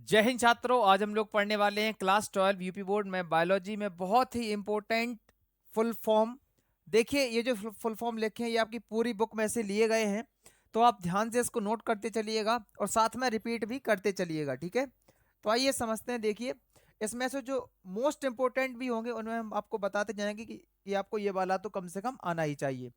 जय हिंद छात्रों। आज हम लोग पढ़ने वाले हैं क्लास 12 यूपी बोर्ड में बायोलॉजी में बहुत ही इंपॉर्टेंट फुल फॉर्म। देखिए ये जो फुल फॉर्म लिखे हैं ये आपकी पूरी बुक में से लिए गए हैं, तो आप ध्यान से इसको नोट करते चलिएगा और साथ में रिपीट भी करते चलिएगा, ठीक है। तो आइए समझते हैं। देखिए इसमें से जो मोस्ट इंपॉर्टेंट भी होंगे उनमें हम आपको बताते जाएंगे कि ये आपको ये वाला तो कम से कम आना ही चाहिए।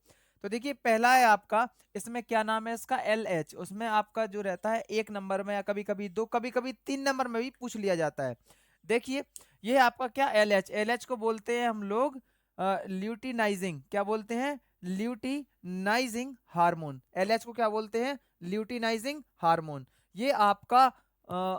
तो देखिए पहला है आपका, इसमें क्या नाम है इसका, एल एच। उसमें आपका जो रहता है एक नंबर में या कभी कभी दो, कभी कभी 3 नंबर में भी पूछ लिया जाता है। देखिए ये आपका क्या, एल एच। एल एच को बोलते हैं हम लोग ल्यूटिनाइजिंग, क्या बोलते हैं, ल्यूटिनाइजिंग हार्मोन। एल एच को क्या बोलते हैं, ल्यूटिनाइजिंग हार्मोन। ये आपका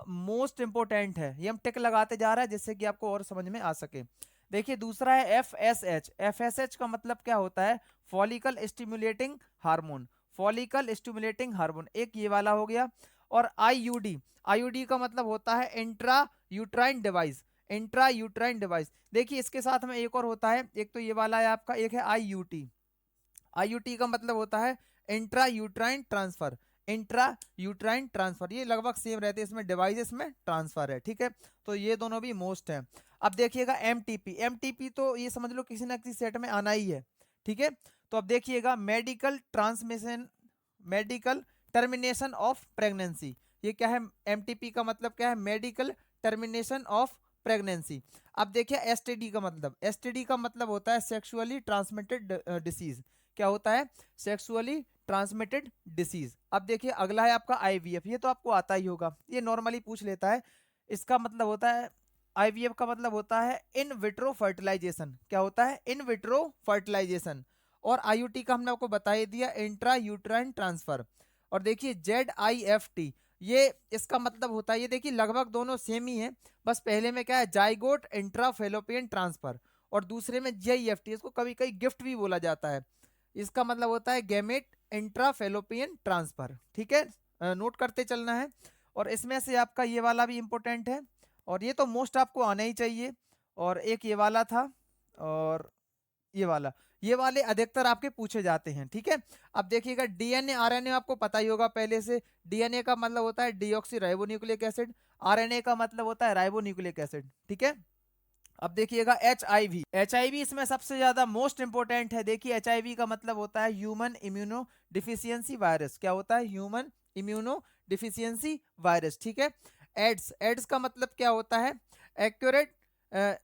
मोस्ट इंपोर्टेंट है, ये हम टिक लगाते जा रहे हैं जिससे कि आपको और समझ में आ सके। देखिए दूसरा है F S H. F S H का मतलब क्या होता है, follicle stimulating hormone. Follicle stimulating hormone एक ये वाला हो गया। और आईयूडी, आईयूडी का मतलब होता है intra uterine device. Intra uterine device. देखिए इसके साथ में एक और होता है, एक तो ये वाला है आपका, एक है आईयूटी। आईयूटी का मतलब होता है intra uterine transfer. Intra uterine transfer ये लगभग सेम रहते हैं, इसमें डिवाइस में ट्रांसफर है, ठीक है। तो ये दोनों भी मोस्ट है। अब देखिएगा एमटीपी। एमटीपी तो ये समझ लो किसी ना किसी सेट में आना ही है, ठीक है। तो अब देखिएगा medical transmission, medical termination of pregnancy. ये क्या है, एमटीपी का मतलब क्या है, मेडिकल टर्मिनेशन ऑफ प्रेगनेंसी। अब देखिए एसटीडी का मतलब, एसटीडी का मतलब होता है सेक्सुअली ट्रांसमिटेड डिसीज। क्या होता है, सेक्सुअली ट्रांसमिटेड डिसीज। अब देखिए अगला है आपका आईवीएफ। ये तो आपको आता ही होगा, ये नॉर्मली पूछ लेता है। इसका मतलब होता है, आईवीएफ का मतलब होता है इन विट्रो फर्टिलाइजेशन। क्या होता है, इन विट्रो फर्टिलाइजेशन। और आईयूटी का हमने आपको बता ही दिया, इंट्रा यूट्राइन ट्रांसफर। और देखिए जेड आई एफ टी, ये इसका मतलब होता है, ये देखिए लगभग दोनों सेम ही है, बस पहले में क्या है जाइगोट इंट्रा फेलोपियन ट्रांसफर, और दूसरे में जीआईएफटी, इसको कभी कभी गिफ्ट भी बोला जाता है। इसका मतलब होता है गैमेट इंट्राफेलोपियन ट्रांसफर, ठीक है। नोट करते चलना है। और इसमें से आपका ये वाला भी इंपॉर्टेंट है, और ये तो मोस्ट आपको आना ही चाहिए। और एक ये वाला था, और ये वाला, ये वाले अधिकतर आपके पूछे जाते हैं, ठीक है। अब देखिएगा डीएनए आरएनए आपको पता ही होगा पहले से। डीएनए का मतलब होता है डीऑक्सी राइबोन्यूक्लिक एसिड, आरएनए का मतलब होता है राइबोन्यूक्लिक एसिड, ठीक है। अब देखिएगा H I V. H I V इसमें सबसे ज्यादा मोस्ट इंपोर्टेंट है। देखिए एच आई वी का मतलब होता है ह्यूमन इम्यूनो डिफिशियंसी वायरस। क्या होता है, ह्यूमन इम्यूनो डिफिशियंसी वायरस, ठीक है। एड्स, एड्स का मतलब क्या होता है, accurate,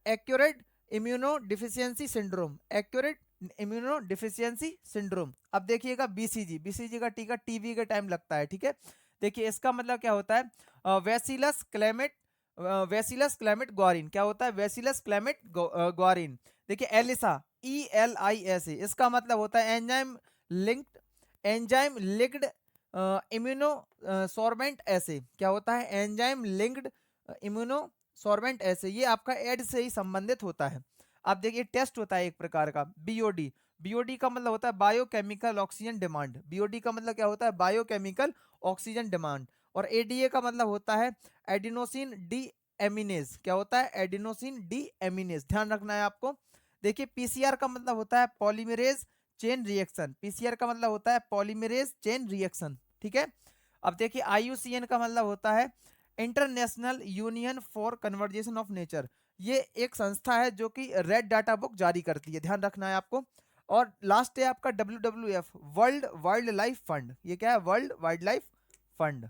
accurate immuno deficiency syndrome. Accurate immuno deficiency syndrome. अब देखिएगा बीसीजी। बीसीजी का टीका टीबी के टाइम लगता है, ठीक है। देखिए इसका मतलब क्या होता है, वेसिलस क्लेमेट, वेसिलस क्लेमेट ग्वारिन। क्या होता है, वेसिलस क्लेमेट ग्वारिन। देखिए ELISA, E L I S A, इसका मतलब होता है enzyme linked, enzyme linked immuno sorbent ऐसे। क्या होता है, एंजाइम लिंक्ड इम्यूनो सॉर्बेंट ऐसे। ये आपका एड से ही संबंधित होता है। अब देखिए टेस्ट होता है एक प्रकार का, बीओडी। बीओडी का मतलब होता है बायोकेमिकल ऑक्सीजन डिमांड। बीओडी का मतलब क्या होता है, बायोकेमिकल ऑक्सीजन डिमांड। और एडीए का मतलब होता है एडिनोसिन डी एमिनेज। क्या होता है, एडिनोसिन डी एमिनेज, ध्यान रखना है आपको। देखिए पीसीआर का मतलब होता है पॉलीमरेज चेन रिएक्शन। पीसीआर का मतलब होता है पॉलीमरेज चेन रिएक्शन, ठीक है। अब देखिए आईयूसीएन का मतलब होता है international union for conversation of nature. ये एक संस्था है जो कि रेड डाटा बुक जारी करती है, ध्यान रखना है आपको। और लास्ट है आपका WWF, world wild life fund. ये क्या है, वर्ल्ड वाइल्ड लाइफ फंड,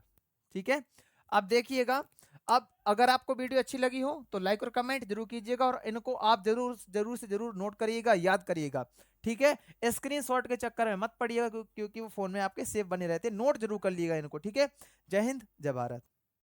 ठीक है। अब देखिएगा, अब अगर आपको वीडियो अच्छी लगी हो तो लाइक और कमेंट जरूर कीजिएगा, और इनको आप जरूर जरूर से जरूर नोट करिएगा, याद करिएगा, ठीक है। स्क्रीनशॉट के चक्कर में मत पड़िएगा क्योंकि वो फोन में आपके सेव बने रहते हैं। नोट जरूर कर लीजिएगा इनको, ठीक है। जय हिंद, जय भारत।